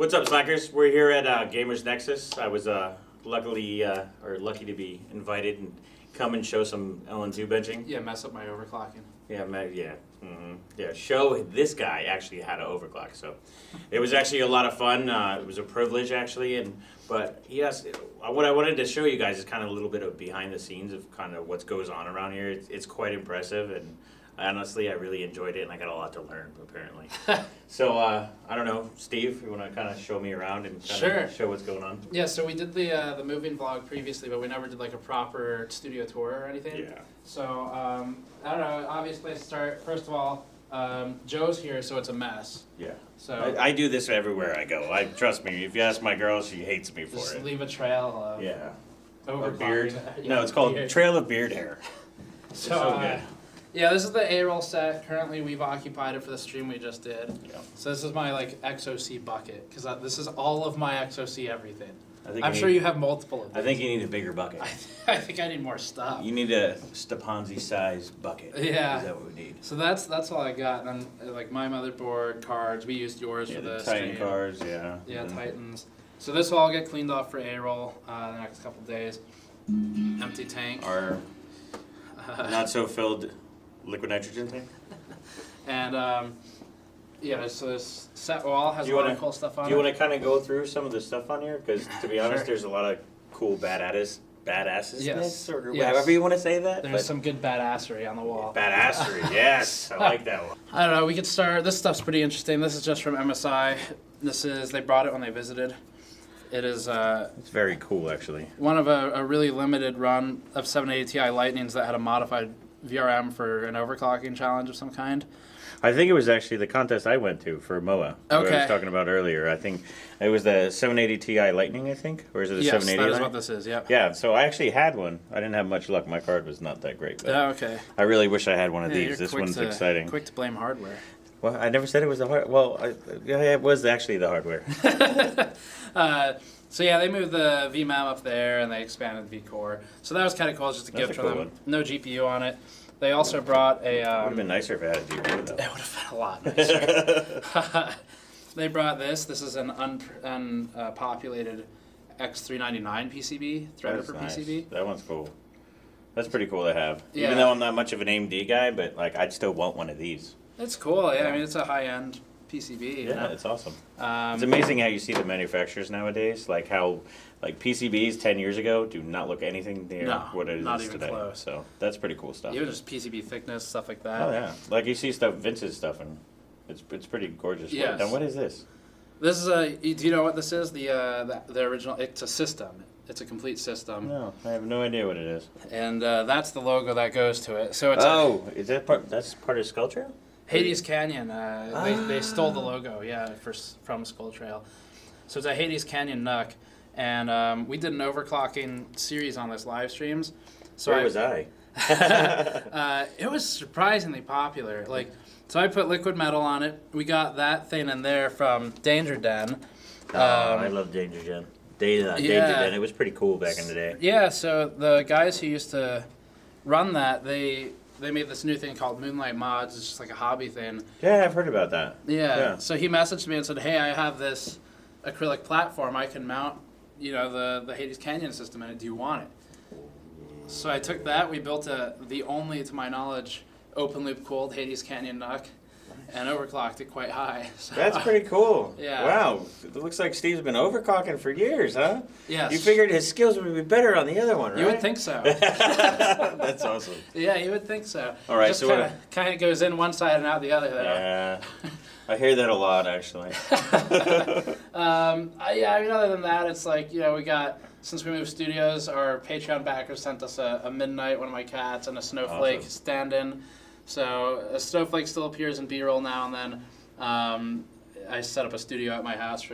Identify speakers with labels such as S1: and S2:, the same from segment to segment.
S1: What's up, Slackers? We're here at Gamers Nexus. I was lucky to be invited and come and show some LN2 benching.
S2: Yeah, mess up my overclocking.
S1: Yeah. Show this guy actually how to overclock. So it was actually a lot of fun. It was a privilege actually, but yes, what I wanted to show you guys is kind of a little bit of behind the scenes of kind of what goes on around here. It's quite impressive, and honestly, I really enjoyed it, and I got a lot to learn apparently. So I don't know, Steve, you want to kind of show me around and kind of show what's going on?
S2: Yeah, so we did the moving vlog previously, but we never did like a proper studio tour or anything.
S1: Yeah.
S2: So I don't know. Obvious place to start. First of all, Joe's here, so it's a mess.
S1: Yeah.
S2: So
S1: I do this everywhere I go. Trust me. If you ask my girl, she hates me for
S2: just
S1: it.
S2: leave a trail of
S1: Of beard.
S2: overclocking.
S1: No, it's called
S2: beard.
S1: Trail of Beard Hair.
S2: So
S1: good.
S2: yeah, this is the A-roll set. Currently, we've occupied it for the stream we just did.
S1: Yeah.
S2: So this is my like XOC bucket because this is all of my XOC everything. I'm sure
S1: need-
S2: you have multiple of these.
S1: I think you need a bigger bucket.
S2: I think I need more stuff.
S1: You need a Stepanzi size bucket.
S2: Yeah.
S1: Is that what we need?
S2: So that's all I got. And then like my motherboard, cards. We used yours
S1: Yeah,
S2: for
S1: the
S2: the
S1: Titan
S2: stream.
S1: cards, yeah.
S2: Yeah,
S1: Mhm.
S2: Titans. So this will all get cleaned off for A-roll the next couple days. Empty tank.
S1: Our not so filled liquid nitrogen tank.
S2: And yeah, so this set wall has
S1: Do
S2: a
S1: you
S2: lot of
S1: wanna-
S2: cool stuff on
S1: Do you
S2: it.
S1: want to kind of go through some of the stuff on here? Because to be honest,
S2: Sure.
S1: there's a lot of cool badasses,
S2: Yes.
S1: or
S2: Yes.
S1: however you want to say that.
S2: There's some good badassery on the wall.
S1: badassery. Yes, I like that one.
S2: I don't know, we could start, this stuff's pretty interesting. This is just from MSI. They brought it when they visited. It is
S1: It's very cool, actually.
S2: one of a really limited run of 780 Ti Lightnings that had a modified VRM for an overclocking challenge of some kind.
S1: I think it was actually the contest I went to for MOA. What I
S2: Okay.
S1: was talking about earlier. I think it was the 780 Ti Lightning, I think, or is it the
S2: Yes,
S1: 780?
S2: that is
S1: line?
S2: what this is, yep.
S1: Yeah, so I actually had one. I didn't have much luck. My card was not that great, but
S2: Oh, okay.
S1: I really wish I had one of
S2: Yeah,
S1: these.
S2: you're
S1: This
S2: quick
S1: one's
S2: to-
S1: exciting.
S2: Quick to blame hardware.
S1: Well, I never said it was the hard. Well, yeah, it was actually the hardware.
S2: So yeah, they moved the VMAM up there and they expanded the vCore. So that was kind of cool, just a
S1: That's
S2: gift
S1: a
S2: for
S1: cool
S2: them.
S1: one.
S2: No GPU on it. They also brought a.
S1: Would have been nicer if it had a GPU though.
S2: It would have been a lot nicer. They brought this. This is an unpopulated X399 PCB, threaded
S1: That's
S2: for
S1: nice.
S2: PCB.
S1: That one's cool. That's pretty cool to have.
S2: Yeah.
S1: Even though I'm not much of an AMD guy, but like I'd still want one of these.
S2: It's cool. Yeah, I mean it's a high-end PCB. You
S1: Yeah,
S2: know?
S1: it's awesome.
S2: Um,
S1: It's amazing how you see the manufacturers nowadays, like how like PCBs 10 years ago do not look anything near
S2: No,
S1: what it is
S2: not even
S1: today.
S2: close.
S1: So that's pretty cool stuff.
S2: Even just PCB thickness, stuff like that.
S1: Oh yeah, like you see stuff, Vince's stuff, and it's pretty gorgeous.
S2: Yes.
S1: Now what is this?
S2: This is a. Do you know what this is? The original. It's a system. It's a complete system,
S1: No, I have no idea what it is.
S2: and that's the logo that goes to it. So it's
S1: Is that part? That's part of Skull Trail?
S2: Hades Canyon. They stole the logo, from Skull Trail. So it's a Hades Canyon NUC, and we did an overclocking series on this live streams. So
S1: Where was I?
S2: It was surprisingly popular. So I put liquid metal on it. We got that thing in there from Danger Den.
S1: I love Danger Gen. Danger Den. It was pretty cool back in the day.
S2: Yeah, so the guys who used to run that, they made this new thing called Moonlight Mods. It's just like a hobby thing.
S1: Yeah, I've heard about that.
S2: Yeah. So he messaged me and said, "Hey, I have this acrylic platform. I can mount, the Hades Canyon system in it. Do you want it?" So I took that. We built the only, to my knowledge, open loop cooled Hades Canyon NUC, and overclocked it quite high. So,
S1: That's pretty cool.
S2: Yeah.
S1: Wow. It looks like Steve's been overclocking for years, huh?
S2: Yes.
S1: You figured his skills would be better on the other one, right?
S2: You would think so.
S1: That's awesome.
S2: Yeah, you would think so.
S1: All right,
S2: Just
S1: so
S2: kind of goes in one side and out the other there.
S1: Yeah. I hear that a lot, actually.
S2: I mean, other than that, it's like, we got, since we moved studios, our Patreon backers sent us a Midnight, one of my cats, and a Snowflake
S1: Awesome.
S2: stand-in. So a Snowflake still appears in B-roll now and then. I set up a studio at my house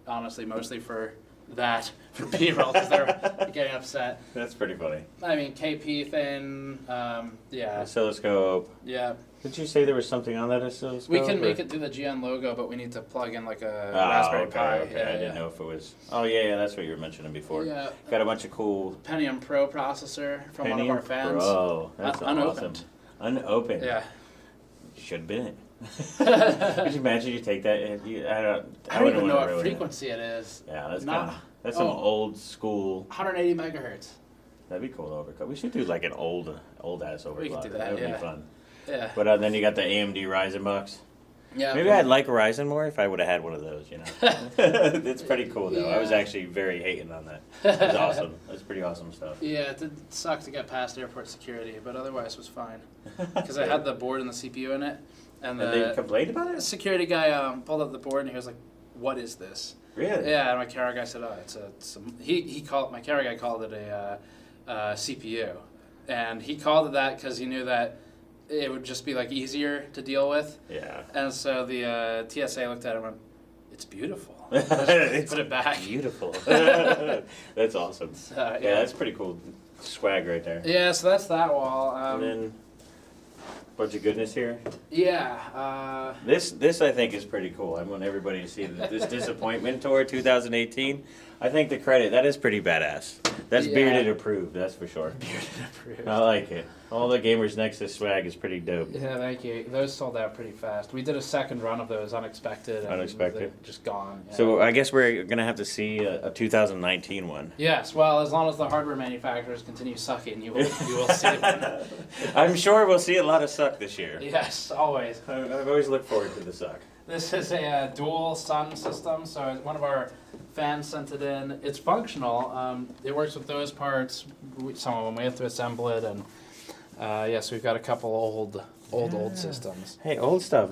S2: honestly, mostly for that, for B-roll, because they're getting upset.
S1: That's pretty funny.
S2: I mean, KP thing,
S1: Oscilloscope.
S2: yeah.
S1: Did you say there was something on that oscilloscope?
S2: We can
S1: or-
S2: make it do the GN logo, but we need to plug in like a
S1: Oh,
S2: Raspberry
S1: okay,
S2: Pi.
S1: okay. I didn't know if it was. Oh, yeah, that's what you were mentioning before.
S2: Yeah.
S1: Got a bunch of cool.
S2: Pentium Pro processor from one of our fans.
S1: Pro. That's
S2: Unopened.
S1: awesome. Unopened.
S2: Yeah.
S1: Should have been it. Could you imagine you take that? And I
S2: I don't
S1: wouldn't
S2: even know
S1: wanna
S2: what
S1: ruin it.
S2: frequency it is.
S1: Yeah, that's
S2: Not-
S1: kind of that's some
S2: oh.
S1: old school.
S2: 180 megahertz.
S1: That'd be cool to overclock. We should do like an old ass overclock.
S2: We could do that,
S1: That would
S2: yeah.
S1: be fun.
S2: Yeah.
S1: But then you got the AMD Ryzen box.
S2: Yeah.
S1: Maybe I'd like Ryzen more if I would have had one of those. You know, it's pretty cool though. I was
S2: Yeah.
S1: actually very hating on that. It was awesome. It's pretty awesome stuff.
S2: Yeah, it did suck to get past airport security, but otherwise it was fine. Because I had the board and the CPU in it, and
S1: And they
S2: the
S1: complained about it.
S2: security guy pulled up the board and he was like, "What is this?"
S1: Really?
S2: Yeah, and my camera guy said, "Oh, he called my camera guy called it a CPU, and he called it that because he knew that it would just be like easier to deal with."
S1: Yeah.
S2: And so the TSA looked at it and went, "It's beautiful."
S1: It's
S2: Put it back.
S1: Beautiful. That's awesome.
S2: So,
S1: Yeah, that's pretty cool swag right there.
S2: Yeah, so that's that wall.
S1: And then bunch of goodness here.
S2: Yeah.
S1: This I think is pretty cool. I want everybody to see this disappointment tour 2018. I think the credit that is pretty badass. That's
S2: Yeah.
S1: bearded approved. That's for sure.
S2: Bearded approved.
S1: I like it. All the Gamers Nexus swag is pretty dope.
S2: Yeah, thank you. Those sold out pretty fast. We did a second run of those, unexpected. And
S1: Unexpected.
S2: they're just gone. Yeah.
S1: So I guess we're gonna have to see a 2019 one.
S2: Yes, well, as long as the hardware manufacturers continue sucking, you will see one.
S1: I'm sure we'll see a lot of suck this year.
S2: Yes, always.
S1: I've always looked forward to the suck.
S2: This is a dual sun system, so one of our fans sent it in. It's functional. It works with those parts. Some of them we have to assemble it, and yes, we've got a couple old systems.
S1: Hey, old stuff.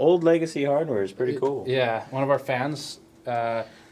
S1: Old legacy hardware is pretty cool.
S2: Yeah, one of our fans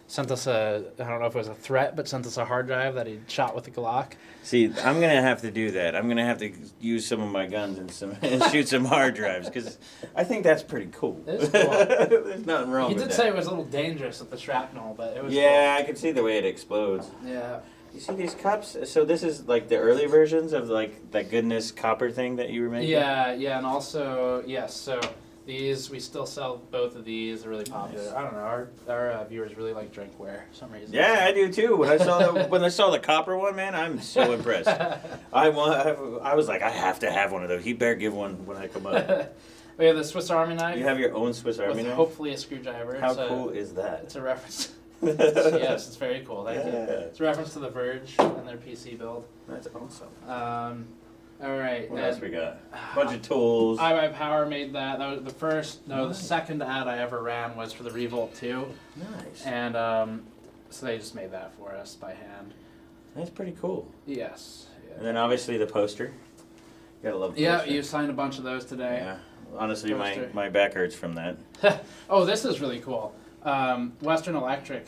S2: sent us I don't know if it was a threat, but sent us a hard drive that he shot with a Glock.
S1: See, I'm gonna have to do that. I'm gonna have to use some of my guns and shoot some hard drives because I think that's pretty cool.
S2: It's cool.
S1: There's nothing wrong
S2: He
S1: with
S2: did
S1: that.
S2: say it was a little dangerous with the shrapnel, but it was
S1: Yeah, I can see the way it explodes.
S2: cool. Yeah.
S1: You see these cups? So this is like the early versions of like that goodness copper thing that you were making.
S2: Yeah, and also, yes, so these, we still sell both of these, they're really popular.
S1: Nice.
S2: I don't know, our viewers really like drinkware for some reason.
S1: Yeah, I do too. When I saw the copper one, man, I'm so impressed. I was like, I have to have one of those. He better give one when I come up.
S2: We have the Swiss Army knife
S1: You have your own Swiss Army
S2: with
S1: knife.
S2: hopefully a screwdriver.
S1: How
S2: It's a-
S1: cool is that?
S2: It's a reference. Yes, it's very cool, thank you.
S1: Yeah.
S2: It's a reference to The Verge and their PC build.
S1: That's awesome.
S2: All right.
S1: What
S2: then-
S1: else we got? Bunch of tools.
S2: iPower made that. That was the second ad I ever ran was for the Revolt 2.
S1: Nice.
S2: And so they just made that for us by hand.
S1: That's pretty cool.
S2: Yes.
S1: And then obviously the poster. You gotta love the
S2: Yeah,
S1: poster.
S2: you signed a bunch of those today.
S1: Yeah. Honestly,
S2: Poster.
S1: my back hurts from that.
S2: Oh, this is really cool. Western Electric.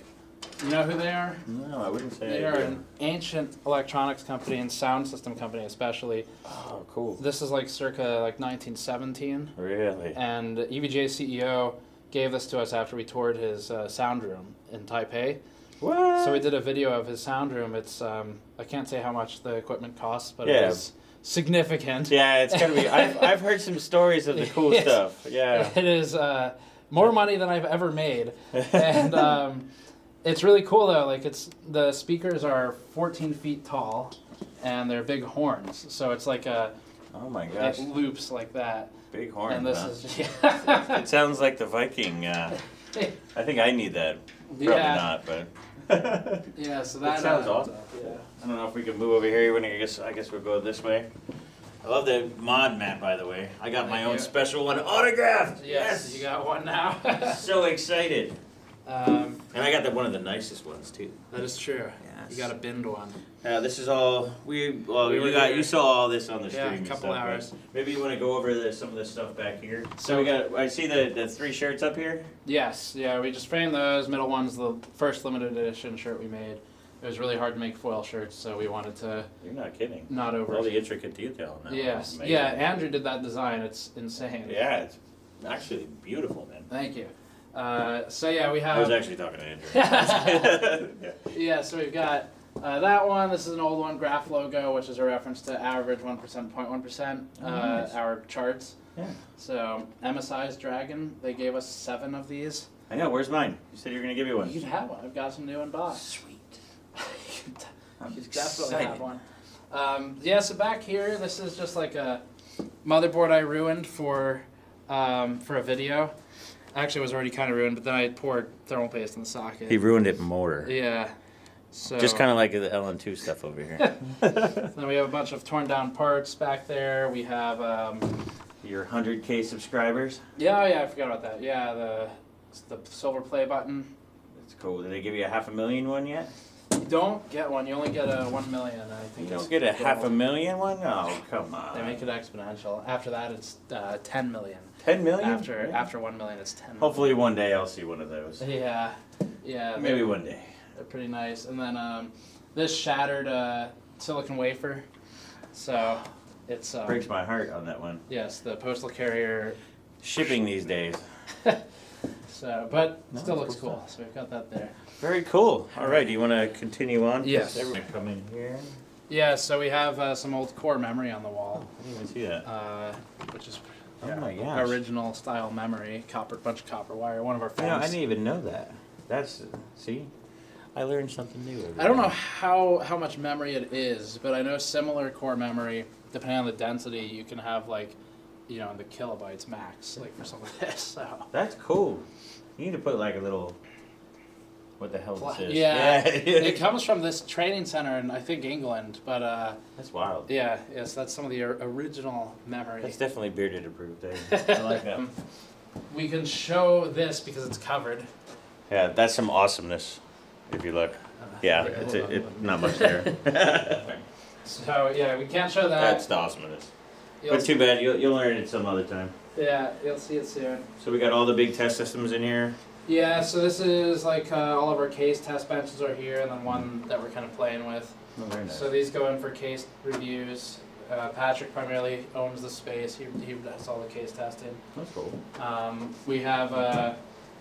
S2: You know who they are?
S1: No, I wouldn't say
S2: They
S1: I
S2: are
S1: do.
S2: an ancient electronics company and sound system company especially.
S1: Oh, cool.
S2: This is like circa like 1917.
S1: Really?
S2: And EVJ's CEO gave this to us after we toured his sound room in Taipei.
S1: What?
S2: So we did a video of his sound room. It's I can't say how much the equipment costs, but
S1: Yeah.
S2: it is significant.
S1: Yeah, it's gotta be. I've heard some stories of the cool
S2: Yes.
S1: stuff. Yeah.
S2: It is more money than I've ever made, and it's really cool though. Like the speakers are 14 feet tall, and they're big horns. So it's like
S1: Oh my gosh.
S2: it loops like that.
S1: Big horn.
S2: And this
S1: huh?
S2: is yeah.
S1: It sounds like the Viking. I think I need that. Probably
S2: Yeah.
S1: not, but.
S2: Yeah, so
S1: That
S2: that
S1: sounds awesome.
S2: Yeah.
S1: I don't know if we can move over here. I guess we'll go this way. I love the mod mat, by the way. I got my
S2: Thank
S1: own
S2: you.
S1: special one autographed.
S2: Yes, you got one now.
S1: So excited.
S2: Um,
S1: And I got one of the nicest ones too.
S2: that is true.
S1: Yes.
S2: You got a binned one.
S1: This is all
S2: We were
S1: you
S2: here.
S1: saw all this on the
S2: Yeah,
S1: stream.
S2: a
S1: and
S2: couple
S1: stuff, right?
S2: hours.
S1: Maybe you want to go over some of this stuff back here. So
S2: So-
S1: we got. I see the 3 shirts up here.
S2: Yes, yeah, we just framed those. Middle one's the first limited edition shirt we made. It was really hard to make foil shirts, so we wanted to
S1: You're not kidding.
S2: not over.
S1: All the intricate detail in that. one
S2: Yes,
S1: is amazing.
S2: yeah, Andrew did that design. It's insane.
S1: Yeah, it's actually beautiful, man.
S2: Thank you. So yeah, we
S1: I was
S2: have.
S1: actually talking to Andrew. Yeah.
S2: Yeah, so we've got that one. This is an old one, Graph Logo, which is a reference to average 1%, 0.1%,
S1: Oh, nice.
S2: our charts.
S1: Yeah.
S2: So MSI's Dragon, they gave us 7 of these.
S1: I know. Where's mine? You said you were gonna give me one.
S2: You can have one. I've got some new in box.
S1: Sweet.
S2: You
S1: I'm
S2: could definitely
S1: excited.
S2: have one. Yeah, so back here, this is just like a motherboard I ruined for for a video. Actually, it was already kind of ruined, but then I poured thermal paste in the socket.
S1: He ruined it more.
S2: Yeah. So
S1: Just kind of like the LN2 stuff over here.
S2: then we have a bunch of torn down parts back there. We have
S1: Your 100K subscribers.
S2: yeah, I forgot about that. Yeah, the silver play button.
S1: That's cool. Did they give you a $500,000 one yet?
S2: You don't get one. You only get a 1 million. I think
S1: You
S2: it's
S1: don't get a
S2: good.
S1: $500,000 one? Oh, come on.
S2: They make it exponential. After that, it's 10 million.
S1: 10 million?
S2: After 1 million, it's 10 million.
S1: Hopefully one day I'll see one of those.
S2: Yeah,
S1: Maybe
S2: they're,
S1: one day.
S2: they're pretty nice. And then this shattered silicon wafer, so it's
S1: Breaks my heart on that one.
S2: yes, the postal carrier.
S1: Shipping these days.
S2: So, but
S1: No,
S2: still
S1: that's
S2: looks
S1: cool
S2: cool. So we've got that there.
S1: Very cool. All right, do you want to continue on?
S2: Yes.
S1: Everyone come in here.
S2: Yeah, so we have some old core memory on the
S1: Oh,
S2: wall,
S1: I didn't even see that.
S2: which is
S1: Oh my gosh.
S2: original style memory, bunch of copper wire. One of our
S1: You know, I
S2: phones.
S1: didn't even know that. That's, see? I learned something new every
S2: I don't
S1: day.
S2: know how much memory it is, but I know similar core memory, depending on the density, you can have like, in the kilobytes max, like for some of this. So
S1: That's cool. You need to put like a little, what the hell this is.
S2: yeah, it comes from this training center in I think England, but
S1: That's wild.
S2: yes, that's some of the original memory.
S1: That's definitely bearded approved. I like that.
S2: We can show this because it's covered.
S1: Yeah, that's some awesomeness. If you look. Yeah, it's
S2: hold on.
S1: not much there.
S2: So yeah, we can't show that.
S1: That's the awesomeness.
S2: You'll
S1: But too bad, you'll learn it some other time.
S2: Yeah, you'll see it soon.
S1: So we got all the big test systems in here.
S2: Yeah, so this is like all of our case test benches are here, and then one that we're kind of playing with.
S1: Oh, very nice.
S2: So these go in for case reviews. Patrick primarily owns the space. He does all the case testing.
S1: That's cool.
S2: We have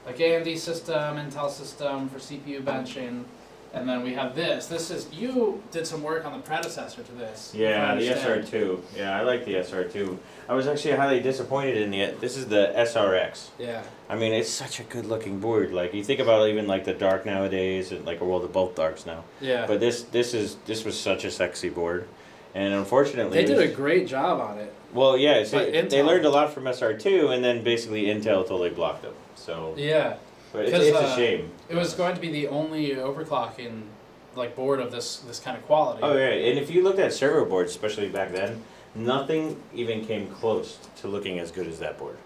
S2: like AMD system, Intel system for CPU benching, and then we have this. This is you did some work on the predecessor to this. if I
S1: Yeah, the
S2: understand.
S1: SR2. Yeah, I like the SR2. I was actually highly disappointed in the. This is the SRX.
S2: Yeah.
S1: I mean, it's such a good-looking board. Like you think about even like the dark nowadays, and like well, the both darks now.
S2: Yeah.
S1: But this was such a sexy board, and unfortunately,
S2: They did a great job on it.
S1: well, yeah. So
S2: But
S1: they
S2: Intel-
S1: learned a lot from SR2, and then basically Intel totally blocked them. So,
S2: Yeah.
S1: but it's
S2: 'Cause,
S1: a shame.
S2: It was going to be the only overclocking like board of this kind of quality.
S1: Oh yeah, and if you looked at server boards, especially back then, nothing even came close to looking as good as that board.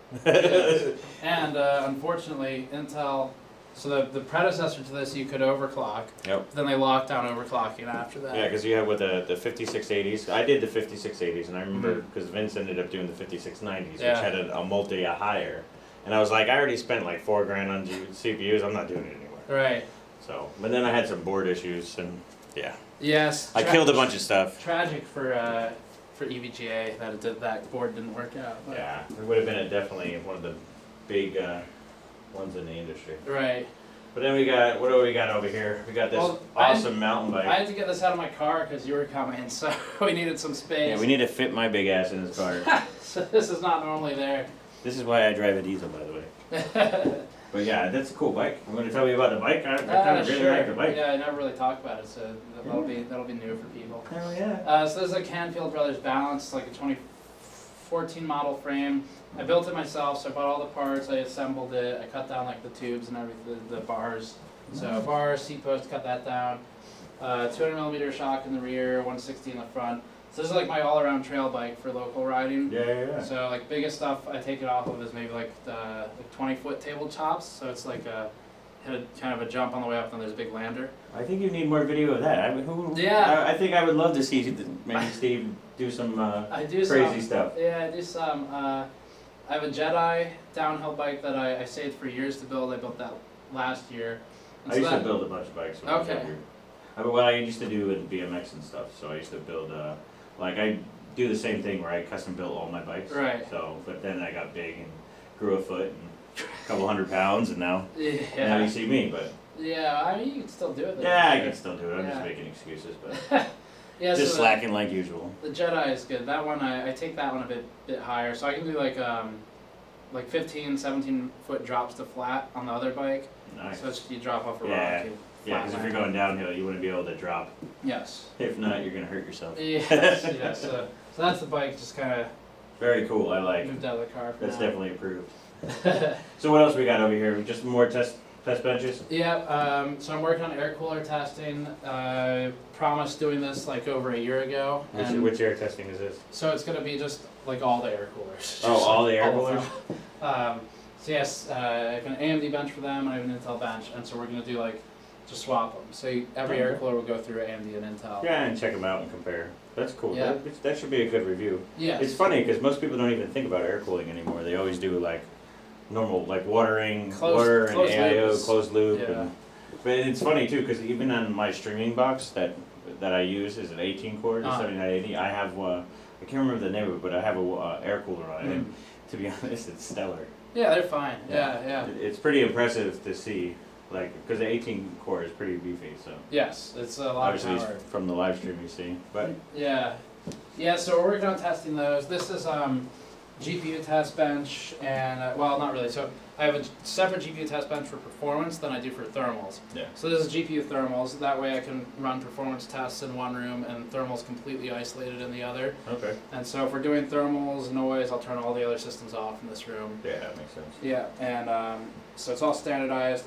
S2: And unfortunately, Intel. So the predecessor to this, you could overclock.
S1: Yep.
S2: Then they locked down overclocking after that.
S1: Yeah, because you have with the 5680s. I did the 5680s, and I remember
S2: Mhm.
S1: because Vince ended up doing the 5690s,
S2: Yeah.
S1: which had a multi higher, and I was like, I already spent like $4,000 on CPUs. I'm not doing it anymore.
S2: Right.
S1: So, but then I had some board issues, and yeah,
S2: Yes.
S1: I killed a bunch of stuff.
S2: Tragic for EVGA that that board didn't work out. But-
S1: Yeah, it would have been definitely one of the big ones in the industry.
S2: Right.
S1: But then what do we got over here? We got this
S2: Well,
S1: awesome mountain bike.
S2: I had to get this out of my car because you were coming, so we needed some space.
S1: Yeah, we need to fit my big ass in this car.
S2: So this is not normally there.
S1: This is why I drive a diesel, by the way. But yeah, that's a cool bike. You want to tell me about the bike? I kind of really
S2: Sure.
S1: like the bike.
S2: Yeah, I never really talked about it, so that'll be new for people.
S1: Hell yeah.
S2: So this is a Canfield Brothers Balance, like a 2014 model frame. I built it myself, so I bought all the parts, I assembled it, I cut down like the tubes and everything, the bars. So bars, seat post, cut that down. 200mm shock in the rear, 160 in the front. So this is like my all-around trail bike for local riding.
S1: Yeah.
S2: So like biggest stuff I take it off of is maybe like the 20-foot tabletops. So it's like hit a kind of a jump on the way up, and there's a big lander.
S1: I think you need more video of that. I mean,
S2: Yeah.
S1: I think I would love to see maybe Steve do some
S2: I do
S1: crazy
S2: some,
S1: stuff.
S2: Yeah, I do some. I have a Jedi downhill bike that I saved for years to build. I built that last year. And
S1: I
S2: so
S1: used to
S2: that-
S1: build a bunch of bikes when I was
S2: Okay.
S1: younger. What I used to do with BMX and stuff. So I used to build like I do the same thing where I custom built all my bikes.
S2: Right.
S1: So, but then I got big and grew a foot and a couple 100 pounds, and now you
S2: Yeah.
S1: see me. But
S2: Yeah, I mean you can still do it. though,
S1: yeah, I
S2: for
S1: can still do it. I'm just
S2: Yeah.
S1: making excuses, but
S2: Yeah,
S1: just
S2: so
S1: slacking like usual.
S2: The Jedi is good. That one I take that one a bit higher, so I can do like 15, 17 foot drops to flat on the other bike.
S1: Nice.
S2: So it's, you drop off a
S1: Yeah.
S2: rock. You
S1: Yeah, because if you're
S2: flat
S1: going downhill, you wouldn't be able to drop.
S2: Yes.
S1: If not, you're gonna hurt yourself.
S2: Yes. Yes. So that's the bike. Just kind of
S1: Very cool. I like.
S2: Moved out of the car for
S1: That's
S2: now.
S1: definitely approved. So what else we got over here? Just more test benches.
S2: Yeah, so I'm working on air cooler testing. Promised doing this like over a year ago. and
S1: Which air testing is this?
S2: So it's gonna be just like all the air coolers.
S1: Oh, all the air
S2: All of
S1: coolers.
S2: them. So yes, I have an AMD bench for them, and I have an Intel bench, and so we're gonna do like just swap them. So every air cooler will go through AMD and Intel.
S1: Yeah, and check them out and compare. That's cool.
S2: Yeah.
S1: That should be a good review.
S2: Yes.
S1: It's funny because most people don't even think about air cooling anymore. They always do like normal, like watering, water and
S2: Closed
S1: AIO,
S2: loop is-
S1: closed loop.
S2: yeah.
S1: And, but it's funny too because even on my streaming box that I use is an 18 core, the 7980. I have I can't remember the name of it, but I have a air cooler on it. And to be honest, it's stellar.
S2: Yeah, they're fine. Yeah.
S1: It's pretty impressive to see, like, because the 18 core is pretty beefy. So
S2: Yes, it's a lot of
S1: obviously
S2: power.
S1: it's from the live stream you see, but
S2: Yeah. Yeah, so we're working on testing those. This is GPU test bench, and well, not really. So I have a separate GPU test bench for performance than I do for thermals.
S1: yeah.
S2: So this is GPU thermals. That way I can run performance tests in one room and thermals completely isolated in the other.
S1: Okay.
S2: And so if we're doing thermals, noise, I'll turn all the other systems off in this room.
S1: Yeah, that makes sense.
S2: Yeah, and so it's all standardized.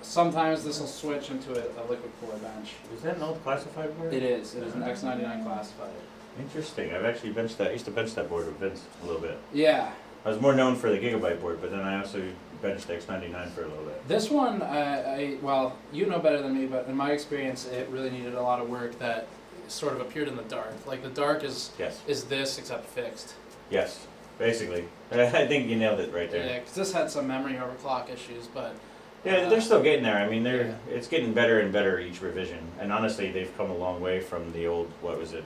S2: Sometimes this will switch into a liquid cooler bench.
S1: Is that an old classified board?
S2: It is. It is an X99 classified.
S1: Interesting. I've actually benched that. I used to bench that board with Vince a little bit.
S2: Yeah.
S1: I was more known for the Gigabyte board, but then I also benched the X99 for a little bit.
S2: This one, well, you know better than me, but in my experience, it really needed a lot of work that sort of appeared in the dark. Like the dark is
S1: Yes.
S2: this except fixed.
S1: Yes. Basically. I think you nailed it right there.
S2: Yeah, because this had some memory overclock issues, but
S1: Yeah, they're still getting there. I mean,
S2: yeah.
S1: it's getting better and better each revision. And honestly, they've come a long way from the old, what was it,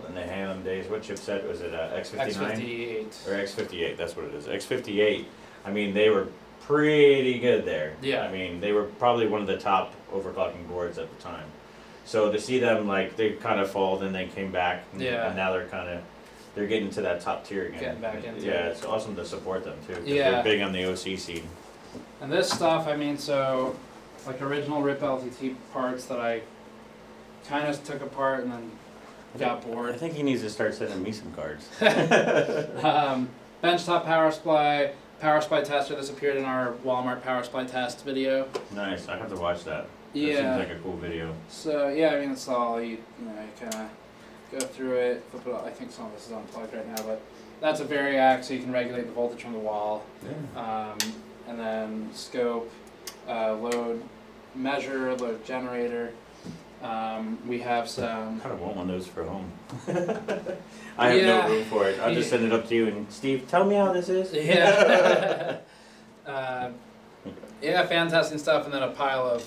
S1: in the Ham days. What chipset was it, X59?
S2: X58.
S1: Or X58, that's what it is. X58. I mean, they were pretty good there.
S2: Yeah.
S1: I mean, they were probably one of the top overclocking boards at the time. So to see them, like, they kind of fall, then they came back.
S2: Yeah.
S1: And now they're getting to that top tier again.
S2: Getting back into
S1: Yeah,
S2: it.
S1: it's awesome to support them, too. 'Cause
S2: Yeah.
S1: They're big on the OC scene.
S2: And this stuff, I mean, so like original RIP LTT parts that I kind of took apart and then got
S1: I
S2: bored.
S1: think he needs to start sending me some cards.
S2: Benchtop power supply tester. This appeared in our Walmart power supply test video.
S1: Nice, I have to watch that. That
S2: Yeah.
S1: seems like a cool video.
S2: So yeah, I mean, it's all you kind of go through it. Flip it. I think some of this is unplugged right now, but that's a variac, so you can regulate the voltage from the wall.
S1: Yeah.
S2: And then scope, load measure, load generator. We have
S1: I
S2: some.
S1: kind of want one of those for home. I have
S2: Yeah.
S1: no room for it. I'll just send it up to you and Steve, tell me how this is.
S2: Yeah. Yeah, fan testing stuff, and then a pile of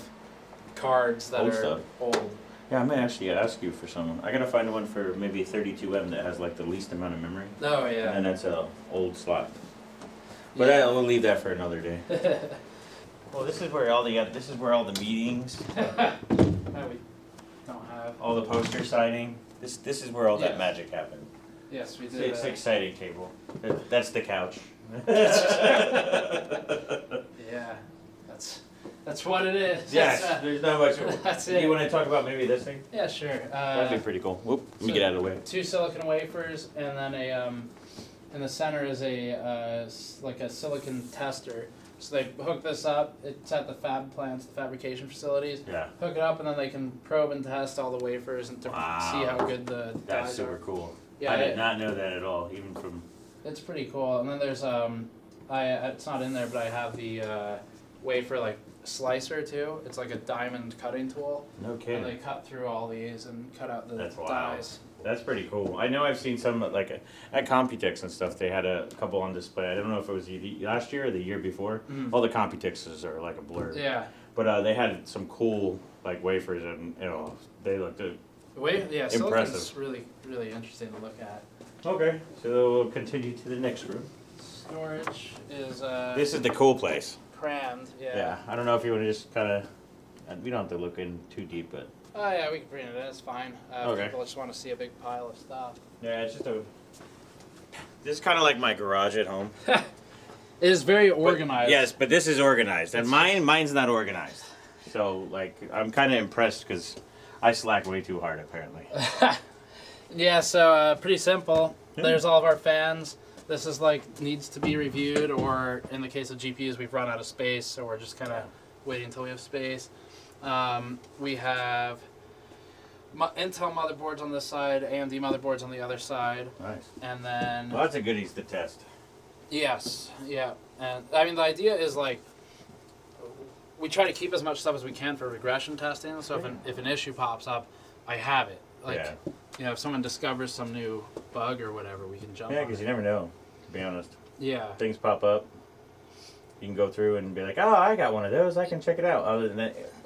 S2: cards that
S1: Old
S2: are
S1: stuff.
S2: old.
S1: Yeah, I may actually ask you for some. I gotta find one for maybe 32M that has like the least amount of memory.
S2: Oh yeah.
S1: And that's a old slot. But
S2: Yeah.
S1: we'll leave that for another day. Well, this is where all the meetings,
S2: That we don't have.
S1: all the poster signing. This is where all that
S2: Yeah.
S1: magic happened.
S2: Yes, we
S1: It's,
S2: did.
S1: it's an exciting table. That's the couch.
S2: Yeah, that's what it is.
S1: Yes,
S2: That's,
S1: there's not much.
S2: That's
S1: Do
S2: it.
S1: you want to talk about maybe this thing?
S2: yeah, sure.
S1: That'd be pretty cool. Whoop, let me get out of the way.
S2: 2 silicon wafers, and then in the center is like a silicon tester. So they hook this up. It's at the fab plants, the fabrication facilities.
S1: Yeah,
S2: Hook it up, and then they can probe and test all the wafers and to
S1: Wow.
S2: see how good the
S1: that's
S2: dyes
S1: super
S2: are.
S1: cool.
S2: Yeah,
S1: I did not know that at all, even from.
S2: It's pretty cool. And then there's it's not in there, but I have the wafer like slicer too. It's like a diamond cutting tool,
S1: No
S2: and
S1: kidding.
S2: they cut through all these and cut out the
S1: That's wild.
S2: dyes.
S1: That's pretty cool. I know I've seen some like at Computex and stuff. They had a couple on display. I don't know if it was last year or the year before.
S2: Mhm.
S1: All the Computexes are like a blur.
S2: Yeah.
S1: But they had some cool like wafers, and they looked good.
S2: Yeah, silicon's
S1: Impressive.
S2: really, really interesting to look at.
S1: Okay, so we'll continue to the next room.
S2: Storage is
S1: This is the cool place.
S2: crammed. Yeah.
S1: Yeah, I don't know if you want to just kind of. We don't have to look in too deep, but
S2: Oh yeah, we can bring it in. It's fine.
S1: Okay.
S2: People just want to see a big pile of stuff.
S1: yeah, it's just a. This is kind of like my garage at home.
S2: It is very
S1: But-
S2: organized.
S1: yes, but this is organized, and mine's not organized. So like, I'm kind of impressed because I slack way too hard apparently.
S2: Yeah. So pretty simple. There's all of our fans. This is like needs to be reviewed, or in the case of GPUs, we've run out of space, so we're just kind of waiting until we have space. We have Intel motherboards on this side, AMD motherboards on the other side,
S1: Nice.
S2: and then
S1: Lots of goodies to test.
S2: yes, yeah, and I mean the idea is like we try to keep as much stuff as we can for regression testing. So if an issue pops up, I have it. Like
S1: Yeah.
S2: you know, if someone discovers some new bug or whatever, we can jump.
S1: Yeah,
S2: on
S1: because
S2: it.
S1: you never know. To be honest,
S2: Yeah.
S1: things pop up. You can go through and be like, "Oh, I got one of those. I can check it out."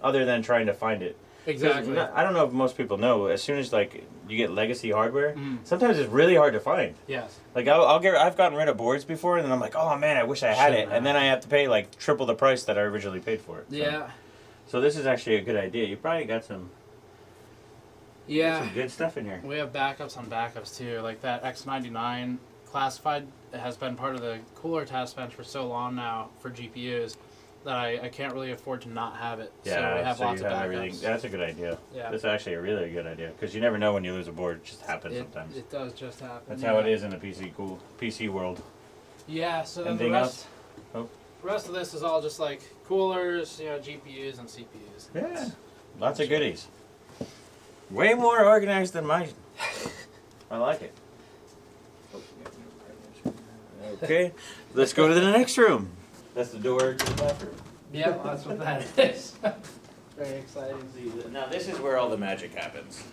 S1: Other than trying to find it. 'Cause
S2: Exactly.
S1: I don't know if most people know. As soon as like you get legacy hardware,
S2: Mm.
S1: sometimes it's really hard to find.
S2: Yes.
S1: Like I've gotten rid of boards before, and then I'm like, "Oh man, I wish I had it,"
S2: Shouldn't
S1: and then I have to pay like triple the price that I originally paid for it. So.
S2: Yeah.
S1: So this is actually a good idea. You probably got some
S2: Yeah.
S1: good stuff in here.
S2: We have backups on backups too. Like that X99 classified has been part of the cooler test bench for so long now for GPUs that I can't really afford to not have it. So we have lots
S1: you
S2: of
S1: have
S2: backups.
S1: everything. That's a good idea.
S2: Yeah.
S1: That's actually a really good idea because you never know when you lose a board. It just happens sometimes.
S2: It does just happen.
S1: That's
S2: yeah.
S1: how it is in the PC world.
S2: Yeah, so then
S1: Anything
S2: the rest,
S1: else? Oh.
S2: the rest of this is all just like coolers, you know, GPUs and CPUs.
S1: Yeah, lots of goodies. Way more organized than mine. I like it. Okay, let's go to the next room. That's the door to the bathroom.
S2: Yeah, that's what that is. Very exciting.
S1: Now this is where all the magic happens.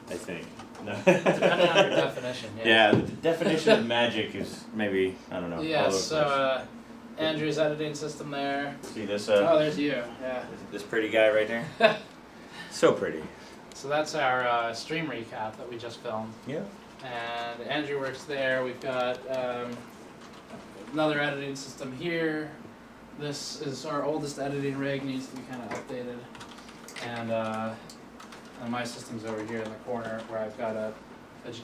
S1: I think. No.
S2: Depending on your definition, yeah.
S1: Yeah, the definition of magic is maybe, I don't know. all
S2: Yeah,
S1: over the
S2: so Andrew's editing system there.
S1: place. See this
S2: Oh, there's you. Yeah.
S1: this pretty guy right there? So pretty.
S2: So that's our stream recap that we just filmed.
S1: Yeah.
S2: And Andrew works there. We've got another editing system here. This is our oldest editing rig, needs to be kind of updated. And my system's over here in the corner where I've got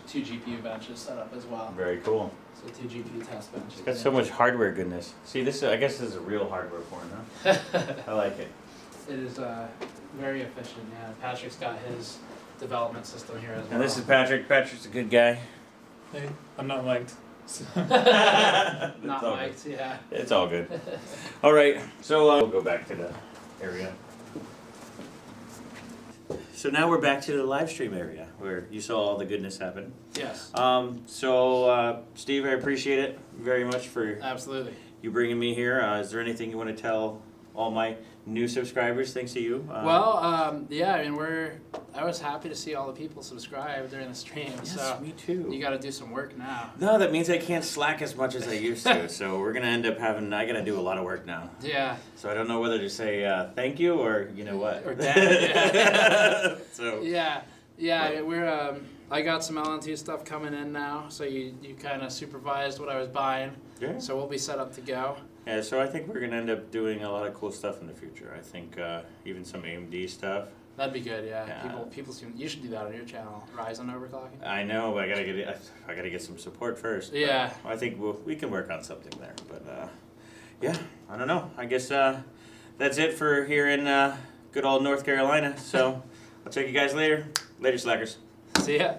S2: two GPU benches set up as well.
S1: Very cool.
S2: So two GPU test benches.
S1: It's got so much hardware goodness. See, I guess this is a real hardware porn, huh? I like it.
S2: It is very efficient, yeah. Patrick's got his development system here as well.
S1: And this is Patrick. Patrick's a good guy.
S3: Hey, I'm not mic'd.
S2: Not
S1: all
S2: mic'd, yeah.
S1: It's all good. All right, so we'll go back to the area. So now we're back to the live stream area where you saw all the goodness happen.
S2: Yes,
S1: Steve, I appreciate it very much for
S2: absolutely.
S1: you bringing me here. Is there anything you want to tell all my new subscribers thanks to you?
S2: Yeah, I mean, I was happy to see all the people subscribe during the stream,
S1: Yes,
S2: so
S1: me too.
S2: you gotta do some work now.
S1: No, that means I can't slack as much as I used to. So we're gonna end up I gotta do a lot of work now.
S2: Yeah,
S1: So I don't know whether to say thank you or you know what.
S2: Or damn it, yeah.
S1: So
S2: yeah, we're, I got some LNT stuff coming in now, so you kinda supervised what I was buying,
S1: yeah.
S2: so we'll be set up to go.
S1: Yeah, so I think we're gonna end up doing a lot of cool stuff in the future. I think even some AMD stuff.
S2: That'd be good, yeah.
S1: Yeah.
S2: People you should do that on your channel, Ryzen overclocking.
S1: I know, but I gotta get some support first. But
S2: Yeah.
S1: I think we can work on something there. But yeah, I don't know. I guess that's it for here in good old North Carolina. So I'll check you guys later. Later, slackers.
S2: See ya.